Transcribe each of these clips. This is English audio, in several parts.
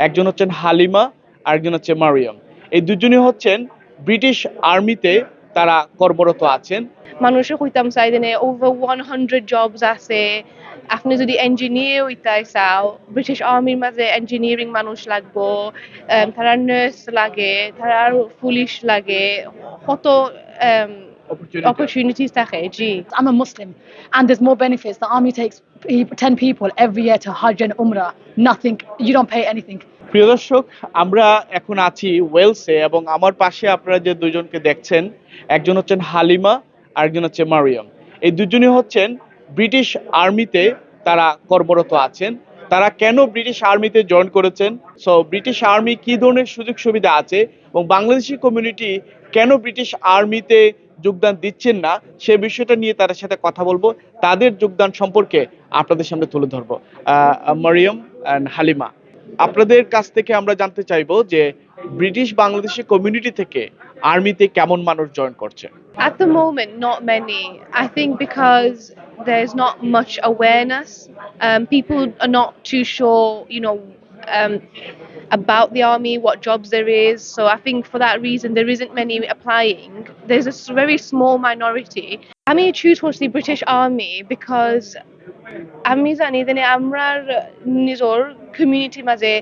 একজন হচ্ছেন হালিমা, আরেকজন হচ্ছে মারিয়াম। এই দুজনই হচ্ছেন ব্রিটিশ আর্মিতে, তারা কর্মরত আছেন। মানুষে কইতাম চাই যেনে ওভার 100 জবস আছে। আপনি যদি ইঞ্জিনিয়ার হইতাই চাও, ব্রিটিশ আর্মির মাঝে ইঞ্জিনিয়ারিং মানুষ লাগবো, তারা নার্স লাগে, তারা পুলিশ লাগে, কত opportunities থাকে জি। I'm a Muslim and there's more benefits. The army takes 10 people every year to Hajj and Umrah. Nothing, you don't pay anything. প্রিয় দর্শক, আমরা এখন আছি ওয়েলসে এবং আমার পাশে আপনারা যে দুজনকে দেখছেন, একজন হচ্ছেন হালিমা, আরেকজন হচ্ছে মারিয়াম। এই দুজনই হচ্ছেন ব্রিটিশ আর্মিতে, তারা কর্মরত আছেন। তারা কেন ব্রিটিশ আর্মিতে জয়েন করেছেন, সো ব্রিটিশ আর্মি কি ধরনের সুযোগ সুবিধা আছে এবং বাংলাদেশি কমিউনিটি কেন ব্রিটিশ আর্মিতে যোগদান দিচ্ছেন না, সে বিষয়টা নিয়ে তাদের সাথে কথা বলবো। তাদের যোগদান সম্পর্কে আপনাদের সামনে তুলে ধরবো। মারিয়াম এন্ড হালিমা, আপনাদের কাছ থেকে আমরা জানতে চাইবো যে ব্রিটিশ বাংলাদেশি কমিউনিটি থেকে আর্মিতে কেমন মানুষ জয়েন করছে। At the moment, not many. I think because there's not much awareness. People are not too sure, about the army, what jobs there is. So I think for that reason, there isn't many applying. There's a very small minority. I mean, choose for the British Army because আমি জানি যে আমরার নিজের community মাঝে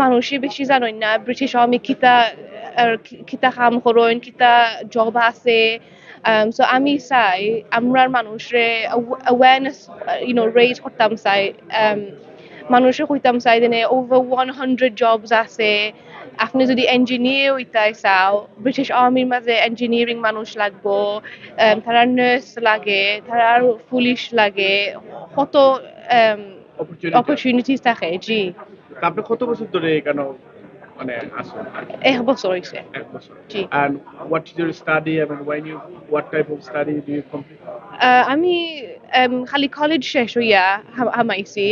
মানুষই বেশি জানেন না ব্রিটিশ আর্মি কিতা কিতা কাম করেন, কিতা জব আছে। সো আমি চাই আমরার মানুষরে অ্যাওয়ারনেস রেজ করতাম চাই, মানুষে কইতাম চাই যে ওভার 100 জবস আছে। আপনি যদি ইঞ্জিনিয়ার হইতাই চাও, ব্রিটিশ আর্মির মাঝে ইঞ্জিনিয়ারিং মানুষ লাগবো, তারা নার্স লাগে, তারা পুলিশ লাগে, কত opportunities থাকে জি। আপনি কত বছর ধরে এখানে মানে আছেন? এক বছর হইছে। এক বছর। জি। And what did you study? I mean, what type of study do you complete? আমি খালি কলেজ শেষ হইয়া হামাইছি।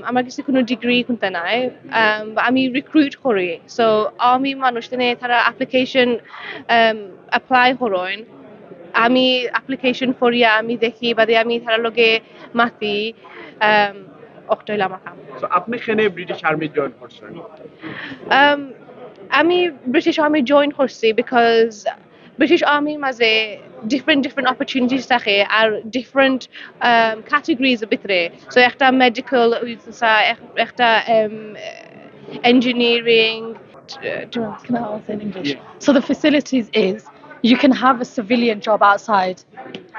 আমার কাছে কোনো ডিগ্রি কোনটা নাই। আমি রিক্রুট করি। সো আর্মি মানুষ তারা অ্যাপ্লিকেশন অ্যাপ্লাই করেন। আমি অ্যাপ্লিকেশন করিয়া আমি দেখি বাদে আমি তার লগে মাতি অক্টোইল আমার কাম। সো আপনি কেন ব্রিটিশ আর্মি জয়েন করছেন? আমি ব্রিটিশ আর্মি জয়েন করছি বিকজ ব্রিটিশ আর্মির মাঝে different opportunities থাকে আর different categories ভিতরে। সো একটা মেডিকেল, একটা engineering. Can I answer in English? So the facilities is you can have a civilian job outside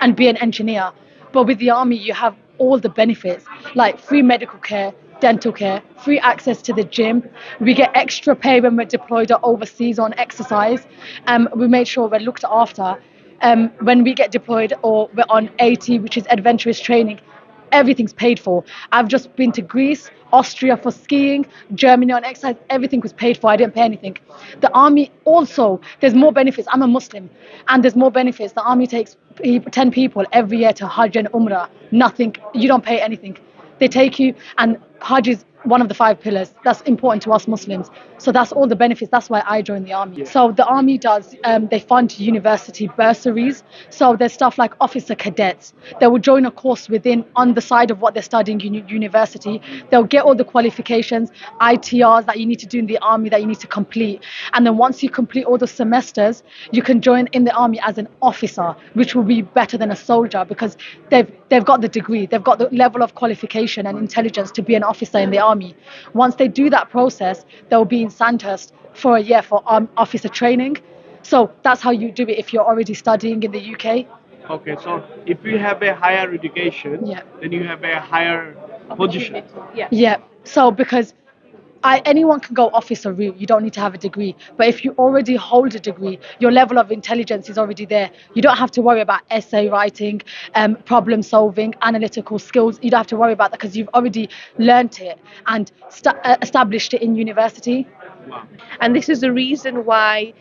and be an engineer, but with the army you have all the benefits like free medical care, dental care, free access to the gym. We get extra pay when we're deployed or overseas on exercise. We make sure we're looked after. When we get deployed or we're on AT, which is adventurous training, everything's paid for. I've just been to Greece, Austria for skiing, Germany on exercise. Everything was paid for. I didn't pay anything. The army also, there's more benefits. I'm a Muslim and there's more benefits. The army takes 10 people every year to Hajj and Umrah. Nothing, you don't pay anything. They take you, and Hajj is one of the 5 pillars. That's important to us Muslims. So that's all the benefits. That's why I joined the army. So the army does, they fund university bursaries. So there's stuff like officer cadets. They will join a course within on the side of what they're studying in university. They'll get all the qualifications, ITRs that you need to do in the army that you need to complete. And then once you complete all the semesters, you can join in the army as an officer, which will be better than a soldier because they've got the degree, they've got the level of qualification and intelligence to be an officer in the army. Once they do that process, they'll be in Sandhurst for a year for officer training. So that's how you do it if you're already studying in the UK. Okay, so if you have a higher education, then you have a higher position. Yeah. So because anyone can go officer route, you don't need to have a degree. But if you already hold a degree, your level of intelligence is already there. You don't have to worry about essay writing, problem solving, analytical skills. You don't have to worry about that because you've already learnt it and established it in university. Wow. And this is the reason why,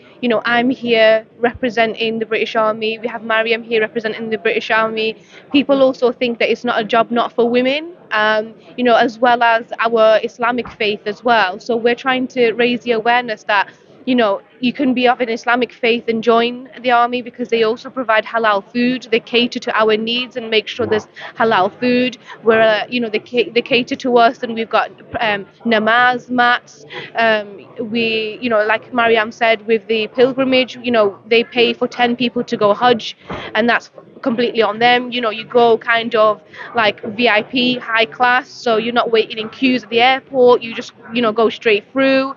I'm here representing the British Army. We have Mariam here representing the British Army. People also think that it's not a job not for women, as well as our Islamic faith as well. So we're trying to raise the awareness that you can be of an Islamic faith and join the army because they also provide halal food. They cater to our needs and make sure there's halal food. Where they cater to us, and we've got namaz mats. We, like Mariam said, with the pilgrimage, they pay for 10 people to go Hajj, and that's completely on them. You go kind of like VIP, high class, so you're not waiting in queues at the airport. You just go straight through.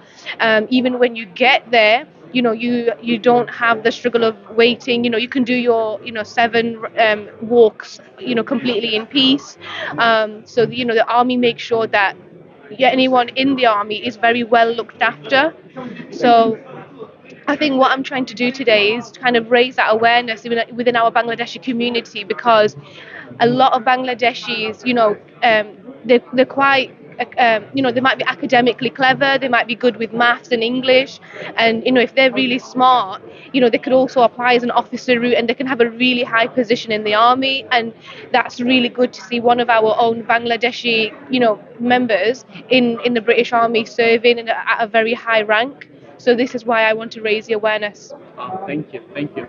Even when you get there, you don't have the struggle of waiting. You can do your 7 walks completely in peace. So the army makes sure that anyone in the army is very well looked after. So I think what I'm trying to do today is kind of raise that awareness within our Bangladeshi community, because a lot of Bangladeshis, they're quite, they might be academically clever, they might be good with maths and English, and if they're really smart, they could also apply as an officer route, and they can have a really high position in the army, and that's really good to see one of our own Bangladeshi, members in the British Army serving at a very high rank. So this is why I want to raise the awareness. Thank you.